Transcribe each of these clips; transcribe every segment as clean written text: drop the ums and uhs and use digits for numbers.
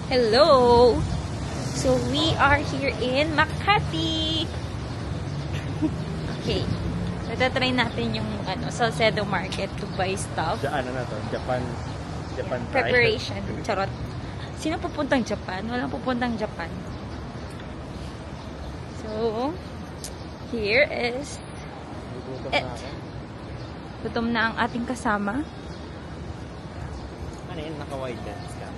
Hello! So, we are here in Makati! Okay. So, tatry natin yung Salcedo Market to buy stuff. Japan preparation. Charot. Sino pupuntang Japan? Walang pupuntang Japan. So, here is it. Gutom na ang ating kasama. Ano yun? Naka-wide lens ka.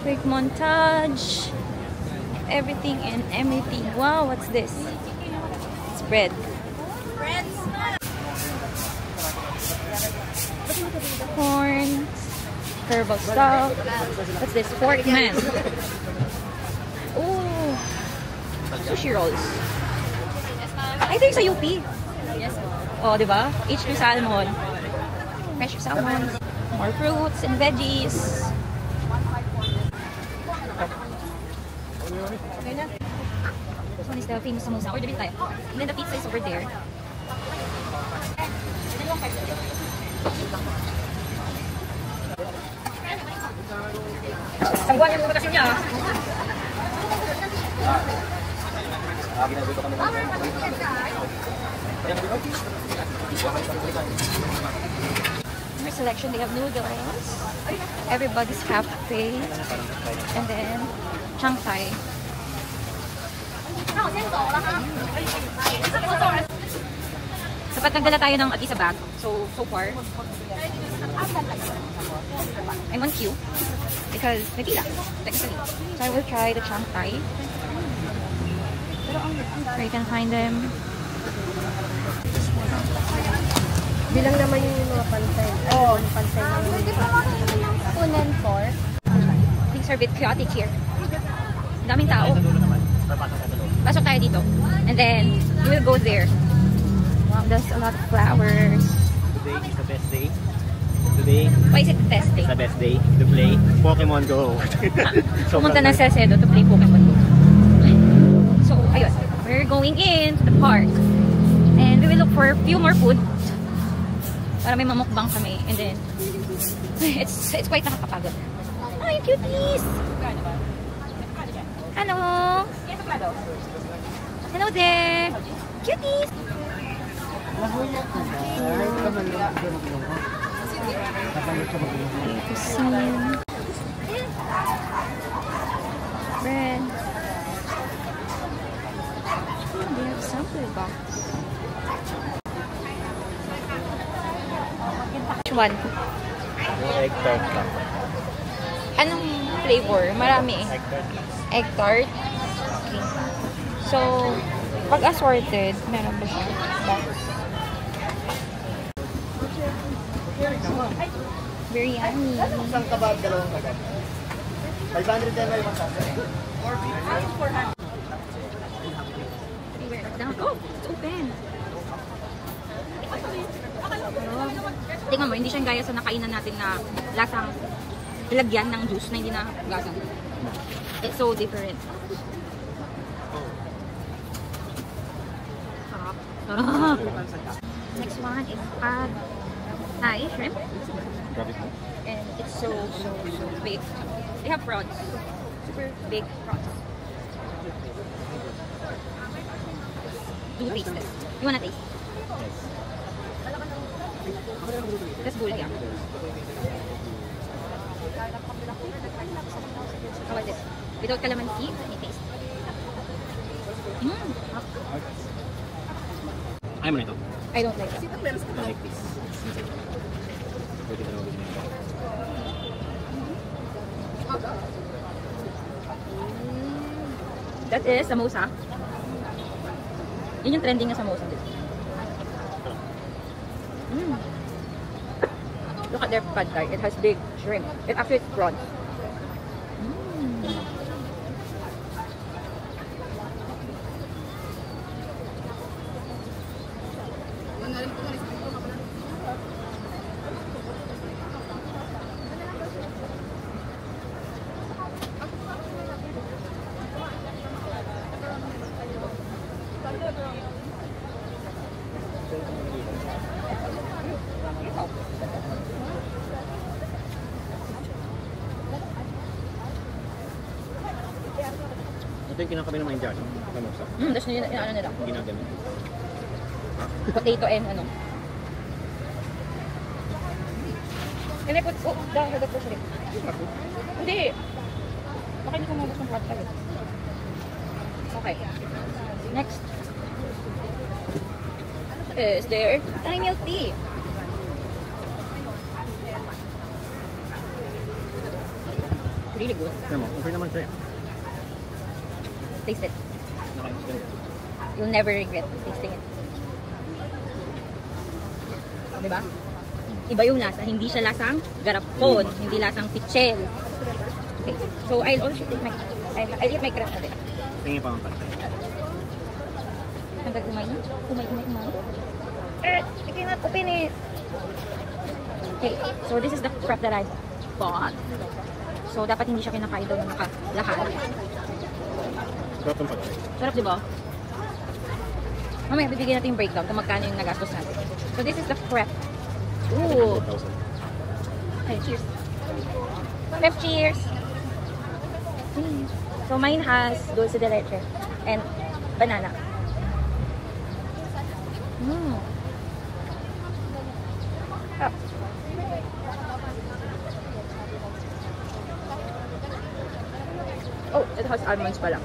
Quick montage. Everything and everything. Wow, what's this? It's bread. Corn. Herbal stuff. What's this? Pork man. Ooh. Sushi rolls. I think sa UP. Yes. Oh, diba? H2 salmon. Fresh salmon. More fruits and veggies. This one is the famous samosa. Order din tayo. And then the pizza is over there. Sangguan yung butas niya. More selection. They have noodles. Everybody's half-pay. And then Shanghai. Dapat nagdala tayo ng at least a bag. So far, I'm on queue because nagila, technically. So I will try the Shanghai. Where you can find them. Bilang naman yung mga pantay. Oh, pantay na yung punan for. Things are a bit chaotic here. Daming tao. Pasok tayo dito. And then, we will go there. Wow, there's a lot of flowers. Today is the best day. Today Why is it the best day? is the best day to play Pokemon Go. Pumunta na sa Salcedo to play Pokemon Go. So, ayun. We're going into the park. And we will look for a few more food. Para may mamukbang kami. And then, it's quite nakakapagod. Ay, cuties! Hello! Hello there! Cuties! Bread. They have sample box. Which one? Yung egg tart lang. Anong flavor? Marami eh. Egg tart lang. Egg tart. Okay. So, pag assorted, meron ba siya? Box. Biryani. Isang kabab, dalawang kabab. 500 din yung masasa. Oh, it's open. Tingnan mo, hindi siya gaya sa nakainan natin na lasang lagyan ng juice na hindi na gagang. It's so different. Sarap. Sarap. Next one is pad thai shrimp. And it's so big. They have prawns. Super big prawns. Do taste this. You wanna taste? Yes. That's good, yeah. How is it? Without calamansi, let me taste. Ayaw mo na ito. I don't like that. I like this. Pwede ka na mag-ibig. That is samosa. Yun yung trending na samosa dito. Look at their pad thai. It has big shrimp. It actually is prawns. yung kinakabi ng mga Indiano. Samosa. Tapos yung ano nila. Ginagamit. Potato and ano. Can I put, oh, the first rib. Hindi. Baka hindi ko mabos ng part tayo. Okay. Next. Is there Thai milk tea? Really good. Alam mo, okay naman siya. Taste it. Okay. You'll never regret tasting it. Diba? Iba yung lasa. Hindi siya lasang garapon. Hindi lasang pichel. Okay. So, I'll also take my... I'll eat my crab na din. Tingin pa ang patay. Hanggang kumain. Kumain. I cannot open it. Okay. So, this is the crab that I bought. So, dapat hindi siya kinakain daw ng nakalahat. Sarap ang patay. Sarap, diba? Mamaya, bibigyan natin yung breakdown kung magkano yung nagastos natin. So, this is the crab. Ooh. 1,000. Okay, cheers. Crab, cheers. So, mine has dulce de leche and banana. Ah. Oh, it has almonds pala.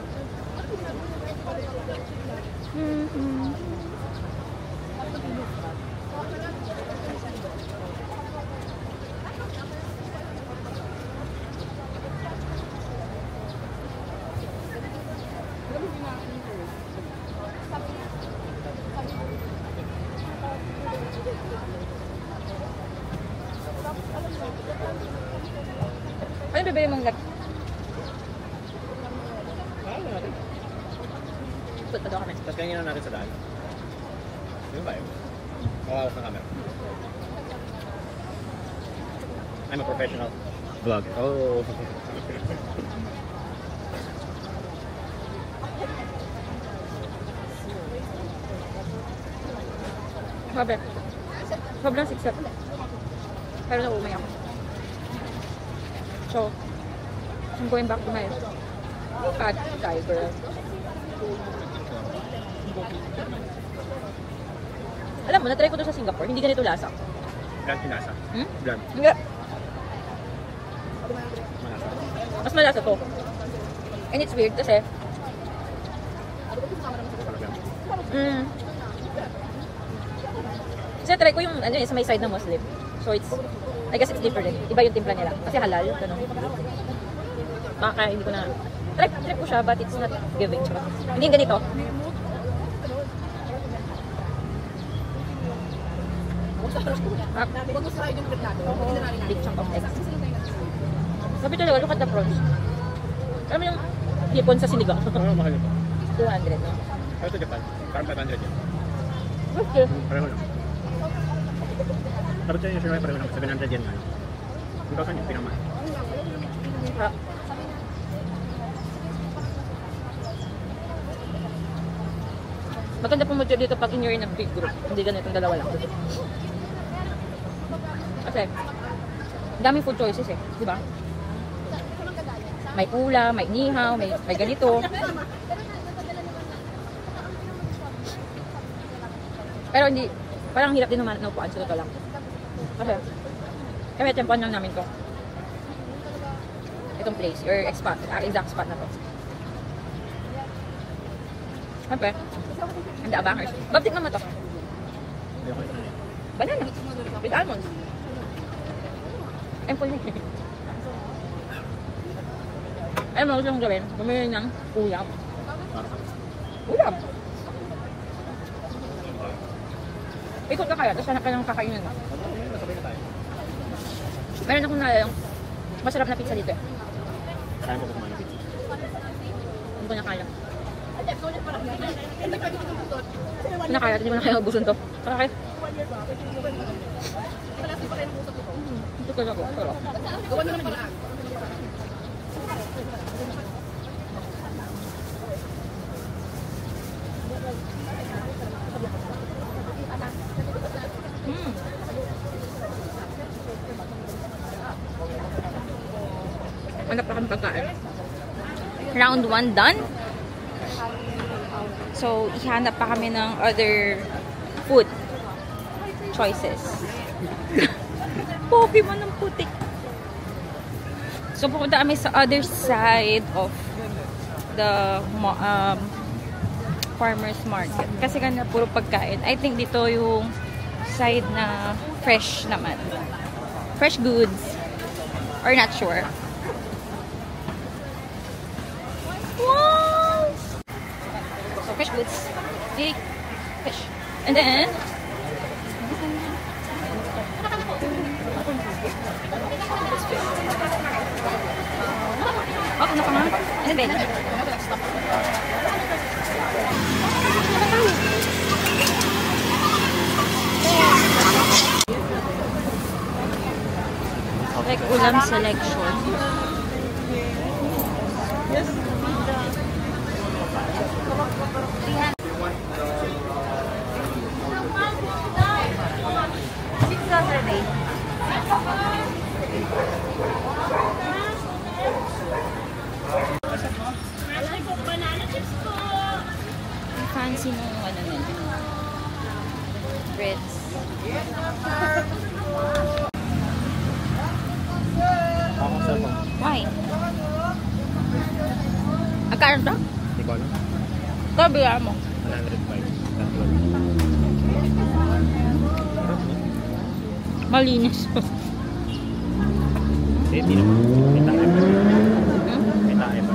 Ano bibili mong lag? Punta daw kami. Tapos kanina natin sa daan. Yun ba yun? Mawawak ng camera. I'm a professional vlogger. Oh. Sabi. Sobrang siksat. Pero naumay ako. So, I'm going back to my cat tiger. Alam mo, na-try ko to sa Singapore. Hindi ganito lasa. Bland pinasa. Bland. Hindi. Malasa. Mas malasa to. And it's weird kasi kasi try ko yung ano sa may side na Muslim. So it's, I guess it's different. Iba yung timpla nila. Kasi halal. Ganun. Baka hindi ko na try ko siya but it's not giving. Hindi yung ganito. Big chunk of eggs. Sabi talaga, look at the prawns. Alam mo yung hipon sa sinigang? Ano mahal ito? 200, no? Pero ito Japan. Parang 500 yan. Okay. Pareho lang. Pero ito yung sure pareho lang. 700 yan nga. 2,000 yung pinamahal. Ah. Maganda pong mood dito pag you're in a big group. Hindi ganitong dalawa lang. Kasi, daming food choices eh. Di ba? May ulam, may nihaw, may ganito. Pero hindi, parang hirap din naman naupuan sa totoo lang. Kasi, kaya tempuan lang namin to. Itong place, or exact spot na to. Siyempre, handa abangers. Babtik naman to. Banana. With almonds. I'm full na. Alam mo, gusto kong gawin, bumili ng ulam. Ulam! Ikot ka kaya, tapos hanap ka ng kakainin mo. Masabay na tayo. Meron akong nalang masarap na pizza dito eh. Kaya ko kumain ng pizza. Hindi ko na kaya. Hindi na kaya, hindi mo na kaya ubusin to. Kaya ito ka ako. Gawa na naman yun. Hanap na kami pagkain. Round 1 done. So, ihanap pa kami ng other food choices. Pokemon ng putik. So, pupunta kami sa other side of the farmer's market. Kasi kanina puro pagkain. I think dito yung side na fresh naman. Fresh goods. Or not sure. Wow! So, fresh goods. Big fish. And then, oh, ano pa nga? And then, like ulam selection. Fancy nung ano na breads. Why? Akala ba? Hindi ko alam. Kabila mo. 105. Malinis. Hindi naman. May tae pa.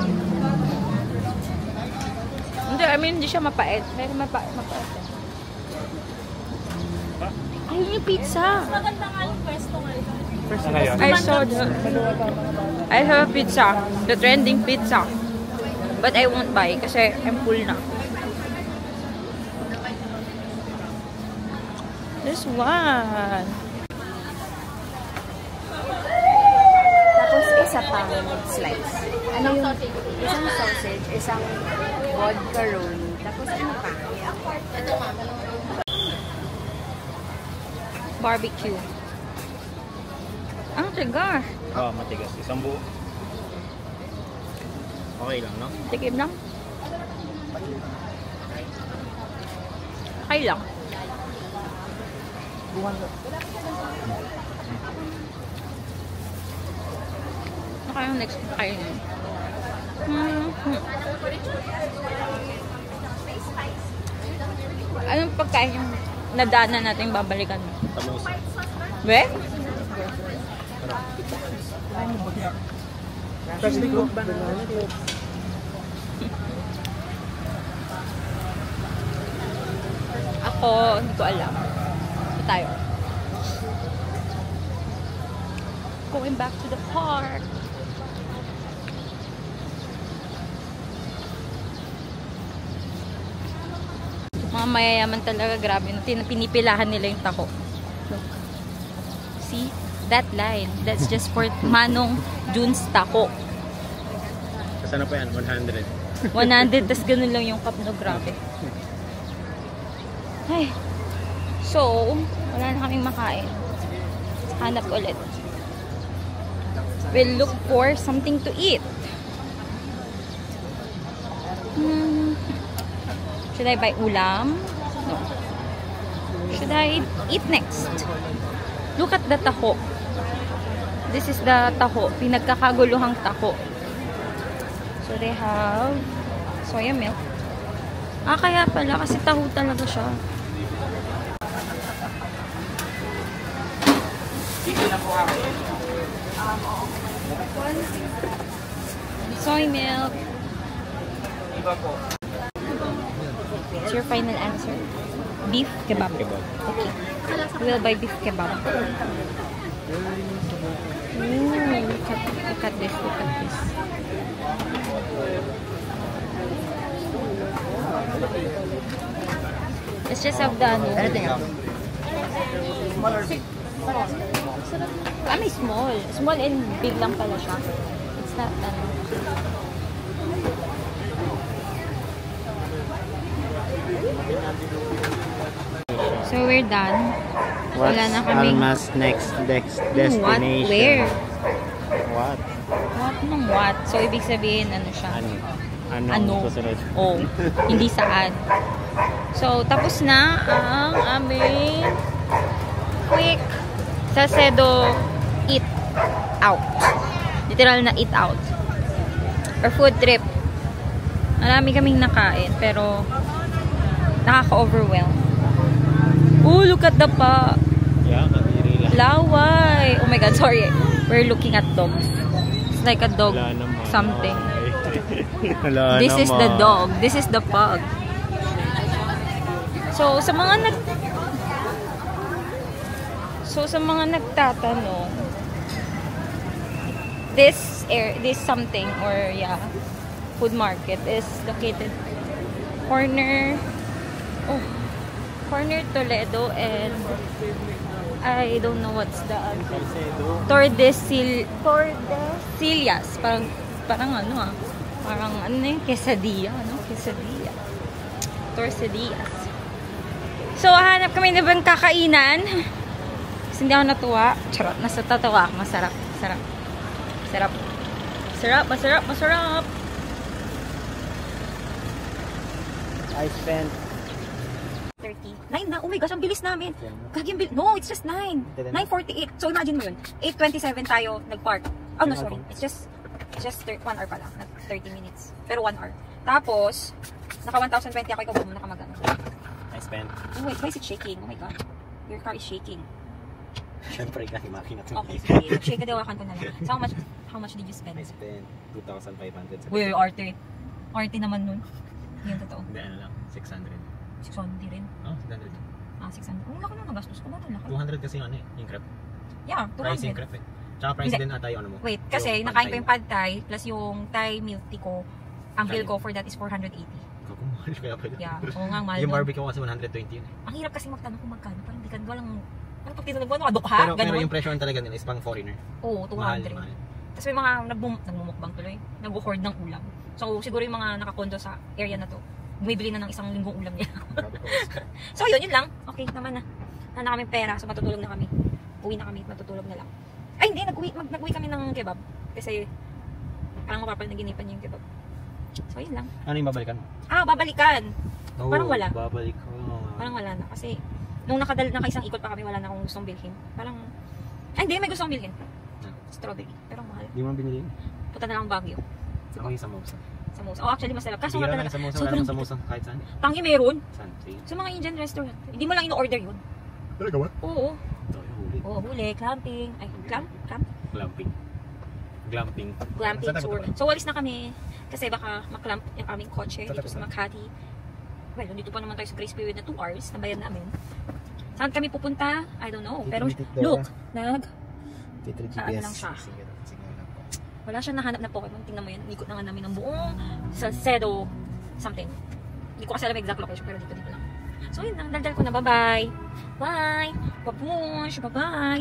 Hindi, I mean, hindi siya mapait. Pero mapait. Ayun yung pizza. Maganda nga yung pwesto ngayon. I saw I have a pizza. The trending pizza. But I won't buy kasi I'm full na. This one. Tapos isa pang slice. Ano yung isang sausage, isang vodka roll. Tapos ano pa? Ito nga, Barbecue. Ang tigas. Oo, matigas. Isang buo. Okay lang, no? Tikim lang. Okay lang. Ano kayong next kainin? Anong pagkain yung nadaanan natin babalikan mo? Tamusa. Be? Freshly cooked banana. Ako, hindi ko alam. Ito tayo. Going back to the park. Mga mayayaman talaga, grabe. Pinipilahan nila yung taho. Look. See? That line. That's just for Manong June's taho. Kasi ano pa yan? 100. 100, tas ganun lang yung cup, no? Grabe. Ay. So, wala na kaming makain. Hanap ulit. We'll look for something to eat. Should I buy ulam? No. Should I eat next? Look at the taho. This is the taho. Pinagkakaguluhang taho. So they have soya milk. Ah, kaya pala. Kasi taho talaga siya. Soy milk. What's your final answer? Beef kebab. Okay. We'll buy beef kebab. Ooh, look at this. Look at this. Let's just have the Anything else? may small. Small and big lang pala siya. It's not So we're done. Wala na kaming... Alma's next destination? What? Where? What? What nung what? So ibig sabihin ano siya? Ano? Ano? Susunod? Oh, hindi saan. So, tapos na ang aming quick Salcedo eat out. Literal na eat out. Or food trip. Marami kaming nakain, pero nakaka-overwhelm. Oh, look at the pa. Yeah, kadiri lang. Laway. Oh my God, sorry. We're looking at dogs. It's like a dog Wala naman. something. Wala This is the naman. dog. This is the pug. So, sa mga nagtatanong, this something or yeah, food market is located corner Toledo and I don't know what's the Tordesillas. Parang ano parang ano na yung quesadilla, Tordesillas. So, hanap kami na bang kakainan. Kasi hindi ako natuwa. Charot, tatawa ako. Masarap. I spent 30. 9 na. Oh my gosh, ang bilis namin. No, it's just 9. 9:48. So, imagine mo yun. 8:27 tayo nag-park. Oh, no, sorry. It's just 1 hour pa lang. 30 minutes. Pero 1 hour. Tapos, naka 1,020 ako. Ikaw ba mo nakamagano? I spent. Oh wait, why is it shaking? Oh my God. Your car is shaking. Siyempre, nakimaki na ito. Okay, sige. Shake na dawakan ko na lang. So, how much did you spend? I spent 2,500. Uy, arte. Arte naman nun. Yung totoo. Hindi, ano lang. 600. 600 rin. Oh, 600. 600. Ang laki na nagastos ko. Ba't ang laki? 200 kasi yung ano eh, yung crepe. Yeah, Price yung 200. crepe eh. Tsaka price din ata yung ano mo. Wait, kasi yung nakain ko pad yung pad thai plus yung Thai milk tea ko. Ang bill Kaya. ko for that is 480. Kako, mahal kaya pala. Yeah, oo nga, mahal Yung nun. barbecue kasi 120 yun eh. Ang hirap kasi magtanong kung magkano. Parang hindi ka walang... Ano pag tinanong mo, ano, dukha? Pero yung presyo talaga nila is pang foreigner. Oo, 200. Mahal. Tapos may mga nagmumukbang tuloy. Nag-hoard ng ulam. So, siguro yung mga nakakondo sa area na to, bumibili na ng isang linggong ulam nila. So, yun lang. Okay, naman na. Na kami pera. So, matutulog na kami. Uwi na kami. Matutulog na lang. Ay, hindi. Nag-uwi kami ng kebab. Kasi, parang mapapanaginipan niya yung kebab. So, yun lang. Ano yung babalikan mo? Babalikan. Oh, Parang wala. Babalik ko. Parang wala na. Kasi, nung nakaisang ikot pa kami, wala na akong gustong bilhin. Parang, ay, hindi. May gustong bilhin. Strawberry. Pero mahal. Di mo binili yun? Punta na lang Baguio. Ako yung samosa. Samosa. Oh, actually, masarap. Kaso nga Bira talaga. lang samosa. Wala Sobrang nang samosa kahit saan. tangi meron. Saan? Sige. Sa mga Indian restaurant. Hindi mo lang ino-order yun. Talaga ba? Oo. Ito yung huli. Oo, huli. Clamping. Ay, Glamping. Glamping tour. So, walis na kami. Kasi baka maklamp yung aming kotse dito sa Makati. Well, nandito pa naman tayo sa grace period na 2 hours na bayad namin. Saan kami pupunta? I don't know. Pero, look. Ano lang siya. Wala siya nahanap na Pokemon. Tingnan mo yan. Ikot na nga namin ng buong Salcedo something. Hindi ko kasi alam exact location pero dito lang. So yun lang. Daldal ko na. Bye-bye. Bye. Babush. Bye-bye.